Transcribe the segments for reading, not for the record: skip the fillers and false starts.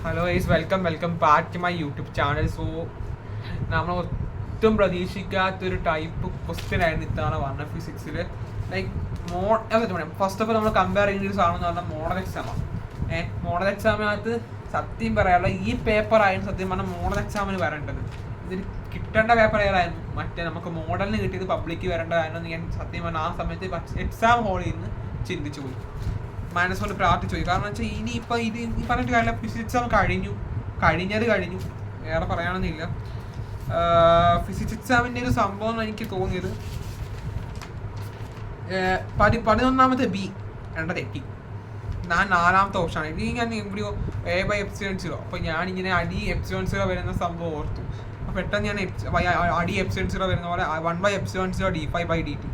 Hello guys, welcome back to my YouTube channel. So നമ്മൾ ഒട്ടും പ്രതീക്ഷിക്കാത്തൊരു ടൈപ്പ് ക്വസ്റ്റ്യൻ ആയിരുന്നു ഇത്തവണ വന്ന ഫിസിക്സിൽ. ലൈക്ക് ഫസ്റ്റ് ഓഫ് ഓൾ നമ്മൾ കമ്പയർ ചെയ്യുന്ന ഒരു സാധനം എന്ന് പറഞ്ഞാൽ മോഡൽ എക്സാമാണ്. മോഡൽ എക്സാമിനകത്ത് സത്യം പറയാനുള്ള ഈ പേപ്പർ ആയിരുന്നു സത്യം പറഞ്ഞാൽ മോഡൽ എക്സാമിന് വരേണ്ടത്. ഇതിന് കിട്ടേണ്ട പേപ്പർ ഏതായിരുന്നു? മറ്റേ നമുക്ക് മോഡലിന് കിട്ടിയത് പബ്ലിക്ക് വരേണ്ടതായിരുന്നു. ഞാൻ സത്യം പറഞ്ഞാൽ ആ സമയത്ത് എക്സാം ഹാളിൽ നിന്ന് ചിന്തിച്ചു പോയി, മനസ്സുകൊണ്ട് പ്രാർത്ഥിച്ചു പോയി. കാരണം വെച്ചാൽ ഇനിയിപ്പോൾ ഇത് പറഞ്ഞിട്ട് കാര്യമില്ല. ഫിസിക്സ് എക്സാം കഴിഞ്ഞു, വേറെ പറയാനൊന്നുമില്ല. ഫിസിക്സ് എക്സാമിൻ്റെ ഒരു സംഭവം എനിക്ക് തോന്നിയത് 11ാമത്തെ ബി തെറ്റി. ഞാൻ 4ാമത്തെ ഓപ്ഷനാണ്. ഇനി ഞാൻ എവിടെയോ A/ε0. അപ്പോൾ ഞാനിങ്ങനെ അടി ε0 വരുന്ന സംഭവം ഓർത്തു. അപ്പോൾ പെട്ടെന്ന് ഞാൻ അടി ε0 വരുന്ന പോലെ 1/ε0 d5/dt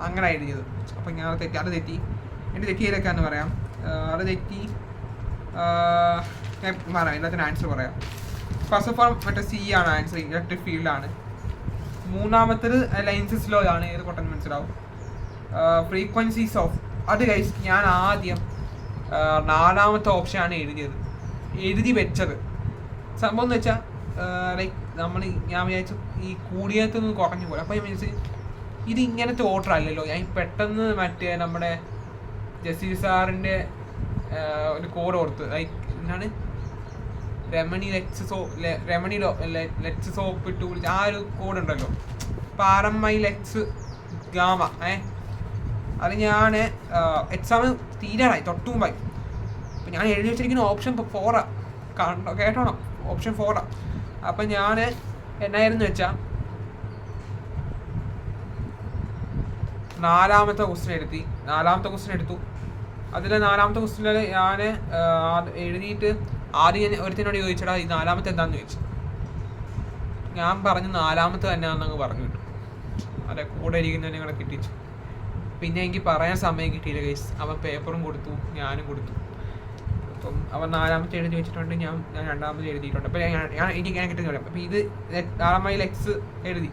അങ്ങനെ എഴുതിയത്. അപ്പോൾ ഞാൻ അത് തെറ്റി. എൻ്റെ തെറ്റിയതൊക്കെയാണെന്ന് പറയാം. അത് തെറ്റി ഞാൻ പറയാം, എല്ലാത്തിനും ആൻസർ പറയാം. ഫസ്റ്റ് ഓഫ് ഓൾ മറ്റേ സി ആണ് ആൻസർ, ഇലക്ട്രിക് ഫീൽഡാണ്. 3ാമത്തേത് ലൈൻസസ് ലോ ആണ്. ഏത് പൊട്ടെന്ന് മനസ്സിലാവും. ഫ്രീക്വൻസീസ് ഓഫ് അത് ഗൈസ് ഞാൻ ആദ്യം 4ാമത്തെ ഓപ്ഷനാണ് എഴുതി വെച്ചത്. സംഭവം എന്ന് വെച്ചാൽ ലൈക്ക് ഞാൻ വിചാരിച്ചു ഈ കൂടിയത്തൊന്നും കുറഞ്ഞു പോലെ. അപ്പോൾ ഞാൻ വിചാരിച്ചു ഇത് ഇങ്ങനത്തെ ഓർഡർ അല്ലല്ലോ. ഞാൻ പെട്ടെന്ന് മറ്റേ നമ്മുടെ ജസീർ സാറിൻ്റെ ഒരു കോഡ് ഓർത്ത്, ലൈക്ക് എന്താണ് രമണി ലെക്സ് സോപ്പ് ഇട്ട് വിളിച്ച് ആ ഒരു കോഡ് ഉണ്ടല്ലോ, പാറമ്മൈ ലെക്സ് ഗാമ. അത് ഞാൻ എക്സാം തീരാറായി തൊട്ട് മുമ്പായി. അപ്പം ഞാൻ എഴുതി വെച്ചിരിക്കുന്ന ഓപ്ഷൻ 4 കേട്ടോണം, ഓപ്ഷൻ 4. അപ്പം ഞാൻ എന്നായിരുന്നു വെച്ചാൽ 4ാമത്തെ ക്വസ്റ്റ്യൻ എടുത്തു. അതിൽ 4ാമത്തെ ക്വസ്റ്റ്യനിൽ ഞാൻ എഴുതിയിട്ട് ആദ്യം ഞാൻ ഒരുത്തിനോട് ചോദിച്ചടാ ഈ 4ാമത്തെ എന്താണെന്ന് ചോദിച്ചു. ഞാൻ പറഞ്ഞു 4ാമത്തെ തന്നെയാണെന്നങ്ങ് പറഞ്ഞു കിട്ടും. അതെ, കൂടെ ഇരിക്കുന്നതിനെ കൂടെ കിട്ടിച്ചു. പിന്നെ എനിക്ക് പറയാൻ സമയം കിട്ടിയില്ല ഗൈസ്. അവൻ പേപ്പറും കൊടുത്തു, ഞാനും കൊടുത്തു. അപ്പം അവൻ 4ാമത്തെ എഴുതി വെച്ചിട്ടുണ്ട്, ഞാൻ 2ാമത്തെ എഴുതിയിട്ടുണ്ട്. അപ്പം എനിക്ക് ഇങ്ങനെ കിട്ടുന്ന പറയാം. അപ്പം ഇത് RMI ലെക്സ് എഴുതി.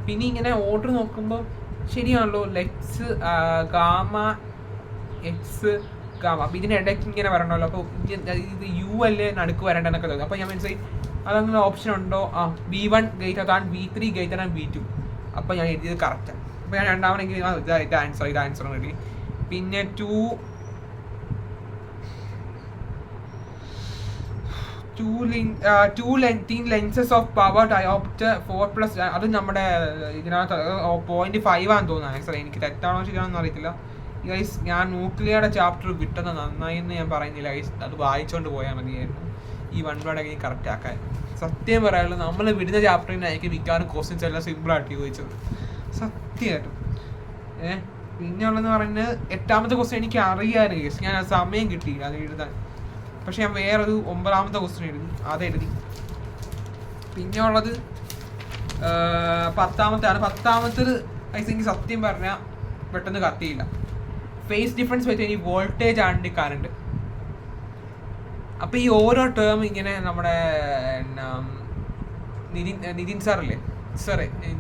പിന്നെ ഇങ്ങനെ ഓർഡർ നോക്കുമ്പോൾ ശരിയാണല്ലോ, ലെക്സ് ഗാമ എക്സ് ഗാമ. അപ്പം ഇതിനിടയ്ക്ക് ഇങ്ങനെ വരണമല്ലോ. അപ്പോൾ ഇത് യു അല്ലേ നടുക്ക് വരേണ്ടതെന്നൊക്കെ തോന്നി. അപ്പോൾ ഞാൻ മനസ്സിലായി അതങ്ങനെ ഓപ്ഷൻ ഉണ്ടോ. V1 greater than V3 greater than V2. അപ്പോൾ ഞാൻ എഴുതിയത് കറക്റ്റാണ്. അപ്പോൾ ഞാൻ 2ാമതെങ്കിൽ ഇത് ആൻസർ എഴുതി. പിന്നെ 2 lenses of power diopter 4+. അത് നമ്മുടെ ഇതിനകത്ത് 0.5 ആണെന്ന് തോന്നുന്നു ആൻസർ. എനിക്ക് തെറ്റാണോ ശരിയാണെന്ന് അറിയത്തില്ല ഗൈസ്. ഞാൻ ന്യൂക്ലിയറുടെ ചാപ്റ്റർ വിട്ടത് നന്നായി എന്ന് ഞാൻ പറയുന്നില്ല ഗൈസ്, അത് വായിച്ചുകൊണ്ട് പോയാൽ മതിയായിരുന്നു. ഈ 1 വേർഡൊക്കെ എനിക്ക് കറക്റ്റ് ആക്കാൻ. സത്യം പറയാനുള്ളത് നമ്മൾ വിടുന്ന ചാപ്റ്ററിനായിരിക്കും മിക്കവാറും ക്വസ്റ്റ്യൻസ് എല്ലാം സിമ്പിളായിട്ട് ചോദിച്ചത്, സത്യമായിട്ടും. പിന്നെ ഉള്ളതെന്ന് പറയുന്നത് 8ാമത്തെ ക്വസ്റ്റ്യൻ എനിക്ക് അറിയാമായിരുന്നു ഗൈസ്, ഞാൻ ആ സമയം കിട്ടിയില്ല അത് എഴുതാൻ. പക്ഷെ ഞാൻ വേറൊരു 9ാമത്തെ ക്വസ്റ്റ്യൻ അതെഴുതി. പിന്നെ ഉള്ളത് 10ാമത്തെയാണ്. 10ാമത്തേത് ഐ തിങ്ക് സത്യം പറഞ്ഞാൽ പെട്ടെന്ന് കത്തിയില്ല. ഫേസ് ഡിഫറൻസ് വെച്ചാൽ ഈ വോൾട്ടേജ് ആൻഡ് കറണ്ട്. അപ്പോൾ ഈ ഓരോ ടേം ഇങ്ങനെ നമ്മുടെ നിതിൻ സാറല്ലേ,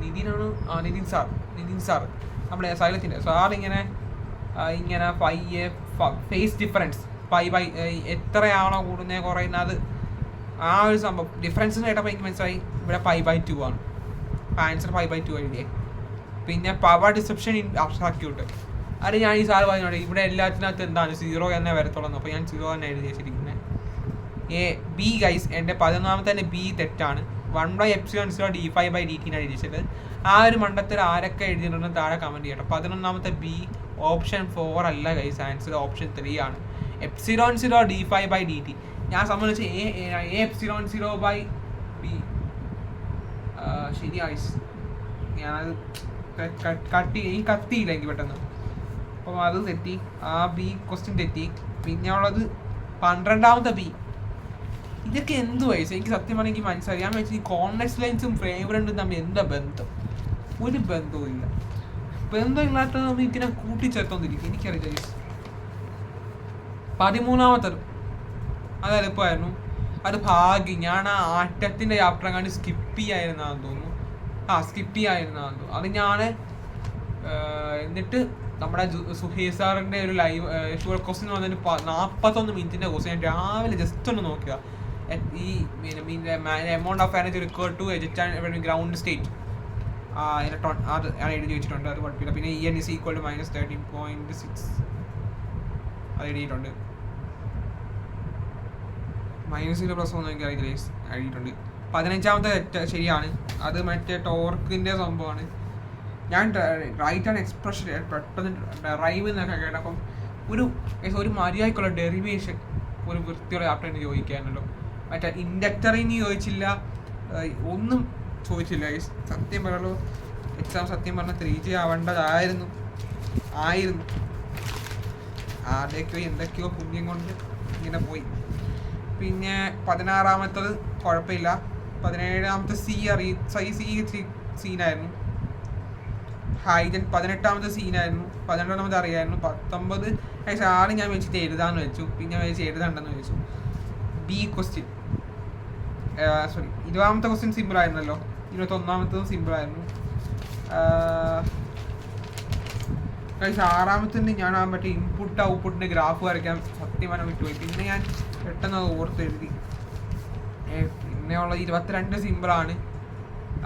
നിതിനാണ് നിതിൻ സാർ നമ്മുടെ സൈലത്തിൻ്റെ സാറിങ്ങനെ ഫേസ് ഡിഫറൻസ് എത്രയാണോ കൂടുന്നത് കുറയുന്നത്, ആ ഒരു സംഭവം ഡിഫറൻസ് കേട്ടപ്പോൾ എനിക്ക് മനസ്സിലായി ഇവിടെ π/2 ആണ്. ആൻസർ π/2 എഴുതിയേ. പിന്നെ പവർ ഡിസെപ്ഷൻ ഇൻ സർക്യൂട്ട്, അത് ഞാൻ ഈ സാർ പറഞ്ഞോട്ടെ ഇവിടെ എല്ലാത്തിനകത്ത് എന്താണ് 0 എന്നേ വരത്തുള്ളൂ. അപ്പോൾ ഞാൻ 0 തന്നെ എഴുതി വെച്ചിരിക്കുന്നത്. ബി ഗൈസ് എൻ്റെ 11ാമത്തെ തന്നെ ബി തെറ്റാണ്. 1/ε0 d5/dt എഴുതി വെച്ചത്. ആ ഒരു മണ്ടത്തിൽ ആരൊക്കെ എഴുതിയിട്ടുണ്ടെന്ന് താഴെ കമൻറ്റ് ചെയ്യണം. 11ാമത്തെ ബി ഓപ്ഷൻ 4 അല്ല ഗൈസ്, ആൻസർ ഓപ്ഷൻ 3 ആണ്. ε0 d5/dt. ഞാൻ സംബന്ധിച്ച് A/ε0/b ശരിയായി. ഞാനത് കത്തിയില്ല എനിക്ക് പെട്ടെന്ന്. അപ്പം അത് തെറ്റി, ആ ബി ക്വസ്റ്റ്യൻ തെറ്റി. പിന്നെ ഉള്ളത് 12ാമത്തെ ബി. ഇതൊക്കെ എന്ത് വയസ്സ് എനിക്ക് സത്യം പറഞ്ഞാൽ എനിക്ക് മനസ്സിലായി. ഞാൻ വെച്ചാൽ ഈ കോൺവെക്സ് ലെൻസും ഫ്രേംവ്രണ്ടും തമ്മിൽ എന്താ ബന്ധം? ഒരു ബന്ധവും ഇല്ല. ബന്ധമില്ലാത്ത നമ്മൾ ഇങ്ങനെ കൂട്ടിച്ചേർത്തോണ്ടിരിക്കും, എനിക്കറിയില്ല. 13ാമത്തത് അത് എളുപ്പമായിരുന്നു. അത് ഭാഗ്യം ഞാൻ ആ ആറ്റത്തിൻ്റെ ചാപ്റ്റർ കണ്ട് സ്കിപ്പ് ചെയ്യായിരുന്നാന്ന് തോന്നുന്നു. അത് ഞാൻ എന്നിട്ട് നമ്മുടെ സുഹേഷ് സാറിൻ്റെ ഒരു ലൈവ് ഷുവർ ക്വസ്റ്റ്യൻ വന്നതിന് 41 മിനിറ്റിൻ്റെ ക്വസ്റ്റ്യൻ രാവിലെ ജസ്റ്റ് ഒന്ന് നോക്കുക. ഈ amount of energy required to excite ground state അത് ഞാൻ എഴുതി വെച്ചിട്ടുണ്ട്. അത് കുഴപ്പമില്ല. പിന്നെ EN is equal to -13.6 അത് എഴുതിയിട്ടുണ്ട്. -0 + 1 എനിക്ക് അറിയില്ല, എഴുതിയിട്ടുണ്ട്. 15ാമത്തെ ശരിയാണ്. അത് മറ്റേ ടോർക്കിൻ്റെ സംഭവമാണ്. ഞാൻ റൈറ്റ് ആൻഡ് എക്സ്പ്രഷൻ പെട്ടെന്ന് ഡെറൈവ് എന്നൊക്കെ കേട്ടപ്പം ഒരു മര്യാദക്കുള്ള ഡെറിവേഷൻ ഒരു വൃത്തിയുള്ള ചാപ്റ്ററിന് ചോദിക്കാനല്ലോ. മറ്റേ ഇൻഡക്ടറിന് ചോദിച്ചില്ല, ഒന്നും ചോദിച്ചില്ല. സത്യം പറയുള്ളൂ, എക്സാം സത്യം പറഞ്ഞാൽ 3G ആവേണ്ടതായിരുന്നു. ആരുടെയൊക്കെയോ എന്തൊക്കെയോ പുണ്യം കൊണ്ട് ഇങ്ങനെ പോയി. പിന്നെ 16ാമത്തത് കുഴപ്പമില്ല. 17ാമത്തെ സി സീനായിരുന്നു. ഹൈജൻ 18ാമത്തെ സീനായിരുന്നു. 12ാമത്തെ അറിയായിരുന്നു. 19 ആദ്യം ഞാൻ വെച്ചിട്ട് എഴുതാമെന്ന് വെച്ചു, പിന്നെ വെച്ച് എഴുതണ്ടെന്ന് വെച്ചു. ബി ക്വസ്റ്റ്യൻ 20ാമത്തെ ക്വസ്റ്റ്യൻ സിമ്പിൾ ആയിരുന്നല്ലോ. 21ാമത്തതും സിമ്പിൾ ആയിരുന്നു. 6ാമത്തെ ഞാൻ മറ്റേ ഇൻപുട്ട് ഔട്ട്പുട്ടിൻ്റെ ഗ്രാഫ് വരയ്ക്കാൻ സത്യം പറഞ്ഞാൽ വിട്ടുപോയി. പിന്നെ ഞാൻ പെട്ടെന്ന് അത് ഓർത്തെഴുതി. പിന്നെയുള്ള 22 സിമ്പിളാണ്.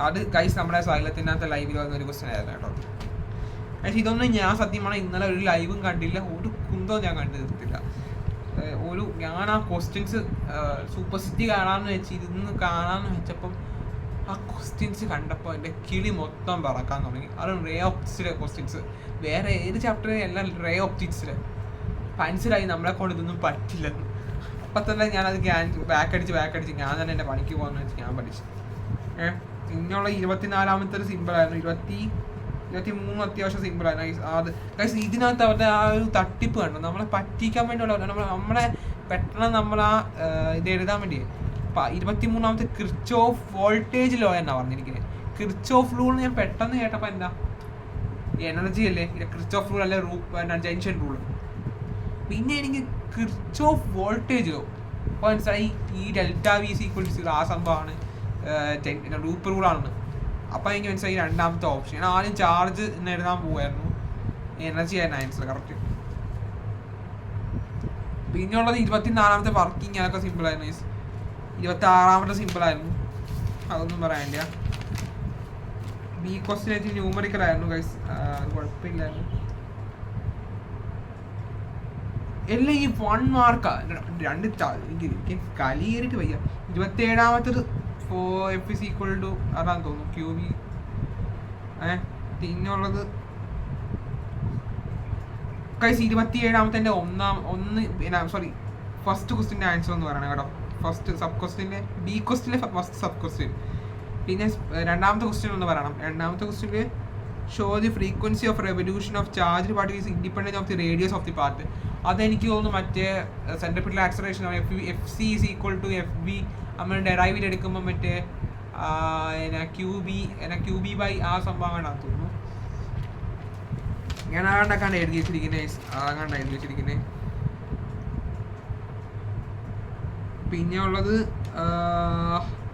അത് ഗൈസ് നമ്മുടെ സൈലത്തിനകത്ത് ലൈവിൽ വന്നൊരു ക്വസ്റ്റ്യൻ ആയിരുന്നു കേട്ടോ. പക്ഷേ ഇതൊന്നും ഞാൻ സത്യം പറഞ്ഞാൽ ഇന്നലെ ഒരു ലൈവും കണ്ടില്ല, ഒരു കുന്തവും ഞാൻ കണ്ടു തീർത്തില്ല. ഞാൻ ആ ക്വസ്റ്റ്യൻസ് സൂപ്പർ സിറ്റി കാണാമെന്ന് വെച്ച് ഇരുന്ന് കാണാമെന്ന് വെച്ചപ്പം ആ ക്വസ്റ്റ്യൻസ് കണ്ടപ്പോൾ എൻ്റെ കിളി മൊത്തം പറക്കാൻ തുടങ്ങി. അത് റേ ഓപ്റ്റിക്സിലെ ക്വസ്റ്റ്യൻസ്, വേറെ ഏത് ചാപ്റ്ററിലും എല്ലാം റേ ഓപ്റ്റിക്സിൽ മനസ്സിലായി നമ്മളെ കൊണ്ട് ഇതൊന്നും പറ്റില്ലെന്ന്. അപ്പം തന്നെ ഞാനത് ബാക്ക് അടിച്ച് ഞാൻ തന്നെ എൻ്റെ പണിക്ക് പോകാമെന്ന് വെച്ച് ഞാൻ പഠിച്ചു. പിന്നെയുള്ള 24ാമത്തെ സിമ്പിളായിരുന്നു. 23 അത്യാവശ്യം സിമ്പിളായിരുന്നു. അത് ഇതിനകത്ത് അവരുടെ ആ ഒരു തട്ടിപ്പ് കണ്ടു, നമ്മളെ പറ്റിക്കാൻ വേണ്ടിയുള്ള നമ്മളെ പെട്ടെന്ന് നമ്മൾ ആ ഇത് എഴുതാൻ വേണ്ടി. 23ാമത്തെ കിർച്ചോഫ് വോൾട്ടേജ് ലോ എന്നാ പറഞ്ഞിരിക്കുന്നത്. കിർച്ചോഫ് റൂൾ ഞാൻ പെട്ടെന്ന് കേട്ടപ്പോൾ എന്താ എനർജി അല്ലേ, കിർച്ചോഫ് റൂൾ അല്ലേ, ജംഗ്ഷൻ റൂൾ. പിന്നെ എനിക്ക് കിർച്ചോഫ് വോൾട്ടേജ് ലോ അപ്പോൾ മനസ്സിലായി, ഈ ΔV=0 ആ സംഭവമാണ്, ലൂപ്പ് റൂളാണെന്ന്. അപ്പോൾ എനിക്ക് മനസ്സിലായി 2ാമത്തെ ഓപ്ഷൻ. ഞാൻ ആദ്യം ചാർജ് എന്ന് എഴുതാൻ പോവായിരുന്നു, എനർജി ആയിരുന്നു ആൻസർ കറക്റ്റ്. പിന്നെയുള്ളത് 24ാമത്തെ വർക്കിംഗ്, അതൊക്കെ സിമ്പിളായിരുന്നു. 26ാമത്തെ സിമ്പിളായിരുന്നു, അതൊന്നും പറയാനില്ല. ബി ക്വസ്റ്റ്യൻ വെച്ച് ന്യൂമറിക്കലായിരുന്നു ഗൈസ്, അത് കുഴപ്പമില്ലായിരുന്നു. എല്ലാം ഈ 1 മാർക്കാ, 2 കലി കയറിയിട്ട് വയ്യ. 27ാമത്തത് F = അതാന്ന് തോന്നുന്നു, QB. പിന്നുള്ളത് ഗൈസ് 27ാമത്തെ ഫസ്റ്റ് ക്വസ്റ്റ്യൻ്റെ ആൻസർ എന്ന് പറയണം കേട്ടോ. ഫസ്റ്റ് സബ് ക്വസ്റ്റ്യൻ്റെ ബി ക്വസ്റ്റ്യനിലെ ഫസ്റ്റ് സബ് ക്വസ്റ്റ്യൻ. പിന്നെ 2ാമത്തെ ക്വസ്റ്റ്യൻ എന്ന് പറയണം. 2ാമത്തെ ക്വസ്റ്റ്യനിൽ show the frequency of revolution of charge particles independent of the radius of the part. അതെനിക്ക് തോന്നുന്നു മറ്റേ സെൻട്രിപിറ്റൽ ആക്സലറേഷൻ FC = FV നമ്മൾ ഡെറൈവിൽ എടുക്കുമ്പോൾ മറ്റേ QB ബൈ ആ സംഭവം കണ്ടാന്ന് തോന്നുന്നു. ഞാൻ ആകണ്ടാക്കാണ്ട് എഴുതി വെച്ചിരിക്കുന്നത്. പിന്നെ ഉള്ളത്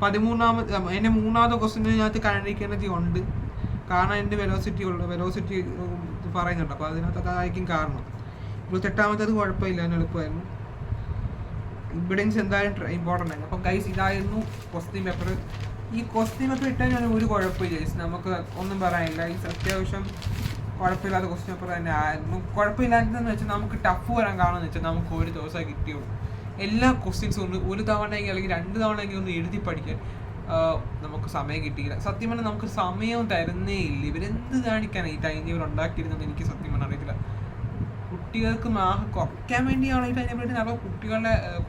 13ാമത്തെ എൻ്റെ 3ാമത്തെ ക്വസ്റ്റ്യനകത്ത് കൈനറ്റിക് എനർജി ഉണ്ട്, കാരണം എൻ്റെ വെലോസിറ്റി പറയുന്നുണ്ട്. അപ്പോൾ അതിനകത്തൊക്കെ ആയിരിക്കും കാരണം. 28ാമത്തേത് കുഴപ്പമില്ല, എളുപ്പമായിരുന്നു. ഇമ്പിഡൻസ് എന്തായാലും ഇമ്പോർട്ടൻ്റ് ആയിരുന്നു. അപ്പം ഗൈസ് ഇതായിരുന്നു ക്വസ്റ്റ്യൻ പേപ്പർ. ഈ ക്വസ്റ്റ്യൻ പേപ്പർ ഇട്ടാൽ ഞാൻ ഒരു കുഴപ്പമില്ല ഗൈസ്, നമുക്ക് ഒന്നും പറയാനില്ല. ഈ അത്യാവശ്യം കുഴപ്പമില്ലാത്ത ക്വസ്റ്റ്യൻ പേപ്പർ തന്നെ ആയിരുന്നു. കുഴപ്പമില്ലാത്തതെന്ന് വെച്ചാൽ നമുക്ക് ടഫ് വരാൻ കാണുമെന്ന് വെച്ചാൽ നമുക്ക് ഒരു ദിവസമേ കിട്ടിയുള്ളൂ. എല്ലാ ക്വസ്റ്റ്യൻസും ഒരു തവണയെങ്കിൽ അല്ലെങ്കിൽ 2 തവണയെങ്കിൽ ഒന്ന് എഴുതി പഠിക്കാൻ നമുക്ക് സമയം കിട്ടിയില്ല. സത്യം പറഞ്ഞാൽ നമുക്ക് സമയവും തരുന്നേ ഇല്ല. ഇവരെന്ത് കാണിക്കാനാണ് ഈ ടൈം ടേബിൾ ഉണ്ടാക്കിയിരുന്നത് എനിക്ക് സത്യം പറഞ്ഞാൽ അറിയത്തില്ല. കുട്ടികൾക്ക് കുറയ്ക്കാൻ വേണ്ടിയാണ് ഈ ടൈം ടേബിൾ, അപ്പോൾ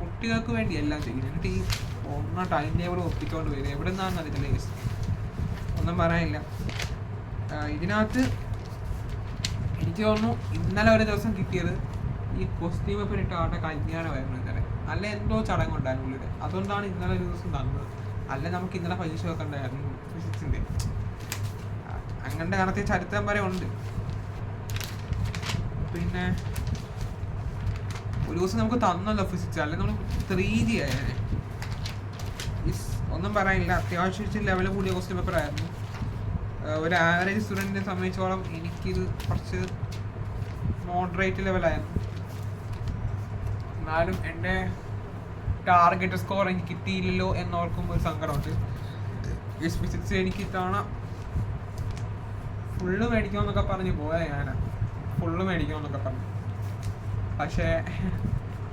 കുട്ടികൾക്ക് വേണ്ടി എല്ലാം ചെയ്യുന്നത്. എന്നിട്ട് ഈ ടൈം ടേബിൾ ഒപ്പിക്കൊണ്ട് വരും, എവിടെ നിന്നാണെന്ന് അറിയത്തില്ല കേസ്, ഒന്നും പറയാനില്ല. ഇതിനകത്ത് എനിക്ക് തോന്നുന്നു ഇന്നലെ ഒരു ദിവസം കിട്ടിയത് ഈ ക്വസ്റ്റ്യൻ പേപ്പർ ഇട്ട് ആളുടെ കല്യാണമായിരുന്നു ഇന്നലെ. അല്ല എന്തോ ചടങ്ങുണ്ടായിരുന്നു ഉള്ളിൽ, അതുകൊണ്ടാണ് ഇന്നലെ ഒരു ദിവസം തന്നത്. അല്ല നമുക്ക് ഇന്നലെ പരീക്ഷ വെക്കണ്ടായിരുന്നു ഫിസിക്സിൻ്റെ. അങ്ങനത്തെ കണക്ക് ചരിത്രം വരെ ഉണ്ട്. പിന്നെ ഒരു ദിവസം നമുക്ക് തന്നല്ലോ ഫിസിക്സ്, അല്ലെങ്കിൽ നമ്മൾ 3G ആയേനെ. ഒന്നും പറയാനില്ല, അത്യാവശ്യം ലെവൽ കൂടിയ ക്വസ്റ്റ്യൻ പേപ്പർ ആയിരുന്നു. ഒരു ആവറേജ് സ്റ്റുഡൻറ്റിനെ സംബന്ധിച്ചോളം എനിക്കിത് കുറച്ച് മോഡറേറ്റ് ലെവലായിരുന്നു. എന്നാലും എൻ്റെ ടാർഗറ്റ് സ്കോർ എനിക്ക് കിട്ടിയില്ലല്ലോ എന്നോർക്കുമ്പോൾ ഒരു സങ്കടമുണ്ട്. ഫിസിക്സ് എനിക്ക് ഇത്തവണ ഫുള്ള് മേടിക്കുമെന്നൊക്കെ പറഞ്ഞ് പോയാൽ ഞാൻ ഫുള്ള് മേടിക്കുമെന്നൊക്കെ പറഞ്ഞു. പക്ഷേ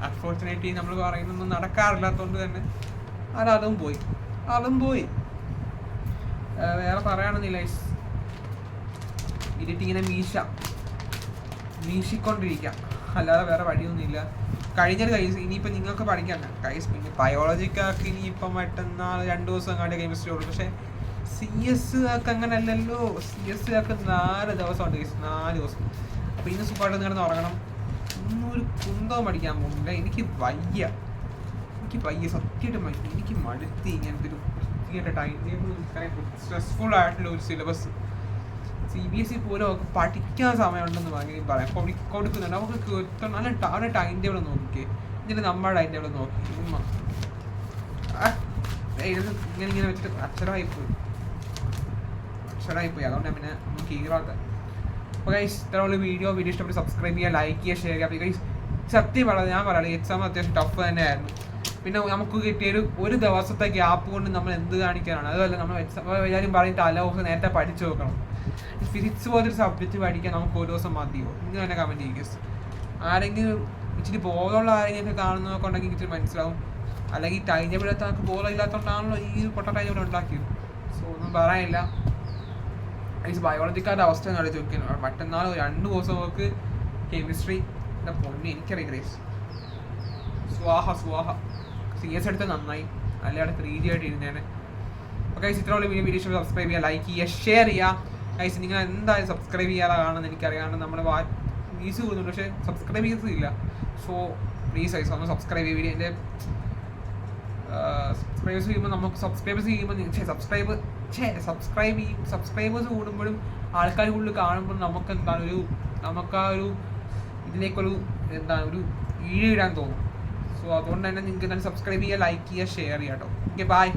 അൺഫോർച്ചുനേറ്റ്ലി നമ്മൾ പറയുന്നൊന്നും നടക്കാറില്ലാത്തതുകൊണ്ട് തന്നെ അതും പോയി. വേറെ പറയാനൊന്നുമില്ല. ഇരുട്ടിങ്ങനെ വീശിക്കൊണ്ടിരിക്കാം, അല്ലാതെ വേറെ വഴിയൊന്നുമില്ല. കഴിഞ്ഞൊരു കൈസ് ഇനിയിപ്പോൾ നിങ്ങൾക്ക് പഠിക്കണ്ട കൈസ്. പിന്നെ ബയോളജിക്കാർക്ക് ഇനിയിപ്പം മറ്റന്നാൾ 2 ദിവസം കണ്ട് കെമിസ്ട്രി ഉള്ളൂ. പക്ഷേ CS ഒക്കെ അങ്ങനെ അല്ലല്ലോ. CS ഒക്കെ 4 ദിവസമുണ്ട് കൈസ്, 4 ദിവസം. അപ്പോൾ ഇന്ന് സുഖമായിട്ട് കിടന്ന് ഉറങ്ങണം. ഇന്നൊരു കുന്തവും പഠിക്കാൻ പോകുന്നില്ല. എനിക്ക് വയ്യ സത്യമായിട്ടും വയ്യ. എനിക്ക് മടുത്തി ഇങ്ങനത്തെ ഒരു വൃത്തിയായിട്ട് ടൈം ടേബിൾ, സ്ട്രെസ്ഫുൾ ആയിട്ടുള്ള ഒരു സിലബസ്. CBSE പോലും അവർക്ക് പഠിക്കാൻ സമയമുണ്ടെന്ന് വേണമെങ്കിൽ പറയാം. കൊടുക്കുന്നുണ്ട് അവർക്ക് നല്ല ടൈം ടേബിൾ നോക്കിക്കേ. എന്നിട്ട് നമ്മുടെ ടൈം ടേബിൾ നോക്കി ഇങ്ങനെ വെച്ചിട്ട് അക്ഷരമായിപ്പോയി. അതുകൊണ്ട് ഞാൻ പിന്നെ നമുക്ക് ഈറാത്ത. അപ്പോൾ ഗൈസ് ഇത്രയുള്ള വീഡിയോ ഇഷ്ടപ്പെട്ട് സബ്സ്ക്രൈബ് ചെയ്യുക, ലൈക്ക് ചെയ്യുക, ഷെയർ ചെയ്യുക. അപ്പോൾ ഗൈസ് സത്യം ഞാൻ പറയാം, എക്സാം അത്യാവശ്യം ടഫ് തന്നെയായിരുന്നു. പിന്നെ നമുക്ക് കിട്ടിയൊരു ദിവസത്തെ ഗ്യാപ്പ് കൊണ്ട് നമ്മൾ എന്ത് കാണിക്കാനാണ്? അതുമല്ല നമ്മൾ എല്ലാവരും പറയും തലേ ദിവസം നേരത്തെ പഠിച്ചു നോക്കണം. ഫിസിക്സ് പോലൊരു സബ്ജക്റ്റ് പഠിക്കാൻ നമുക്ക് ഒരു ദിവസം മതിയോ? ഇന്ന് തന്നെ കമൻറ്റ് ചെയ്യുക. ആരെങ്കിലും ഇച്ചിരി ബോധമുള്ള ആരെങ്കിലും കാണുന്നതൊക്കെ ഉണ്ടെങ്കിൽ ഇച്ചിരി മനസ്സിലാവും. അല്ലെങ്കിൽ ടൈം ടേബിൾ നമുക്ക് ബോധം ഇല്ലാത്തതുകൊണ്ടാണല്ലോ ഈ പൊട്ട ടൈം ടേബിൾ ഉണ്ടാക്കിയത്. സോ ഒന്നും പറയാനില്ല. ബയോളജിക്കാരുടെ അവസ്ഥ കളിച്ച് നോക്കിയാണ്. മറ്റന്നാൾ 2 ദിവസം നമുക്ക് കെമിസ്ട്രി പൊണ്ണി എനിക്കറിയാം ഗ്രേസ്. സ്വാഹ CS എടുത്ത് നന്നായി, അല്ലാതെ 3G ആയിട്ട് ഇരുന്നേനെ. അപ്പോൾ ഗൈസ് ഇത്രയുള്ള വീഡിയോ സബ്സ്ക്രൈബ് ചെയ്യുക, ലൈക്ക് ചെയ്യുക, ഷെയർ ചെയ്യുക. ഗൈസ് നിങ്ങൾ എന്തായാലും സബ്സ്ക്രൈബ് ചെയ്യാതെ കാണുന്നത് എനിക്കറിയാണ്ട് നമ്മുടെ വ്യൂസ് കൂടുന്നുണ്ട്, പക്ഷേ സബ്സ്ക്രൈബ് ചെയ്തില്ല. സോ പ്ലീസ് ഗൈസ് ഒന്ന് സബ്സ്ക്രൈബ് ചെയ്യുക. എൻ്റെ സബ്സ്ക്രൈബേഴ്സ് ചെയ്യുമ്പോൾ സബ്സ്ക്രൈബേഴ്സ് കൂടുമ്പോഴും ആൾക്കാർ കൂടുതൽ കാണുമ്പോൾ നമുക്ക് ആ ഒരു ഇതിലേക്കൊരു ഒരു ഈഴിടാൻ തോന്നും. സോ അതുകൊണ്ട് തന്നെ നിങ്ങൾക്ക് എന്തായാലും സബ്സ്ക്രൈബ് ചെയ്യുക, ലൈക്ക് ചെയ്യുക, ഷെയർ ചെയ്യുക കേട്ടോ. Okay bye.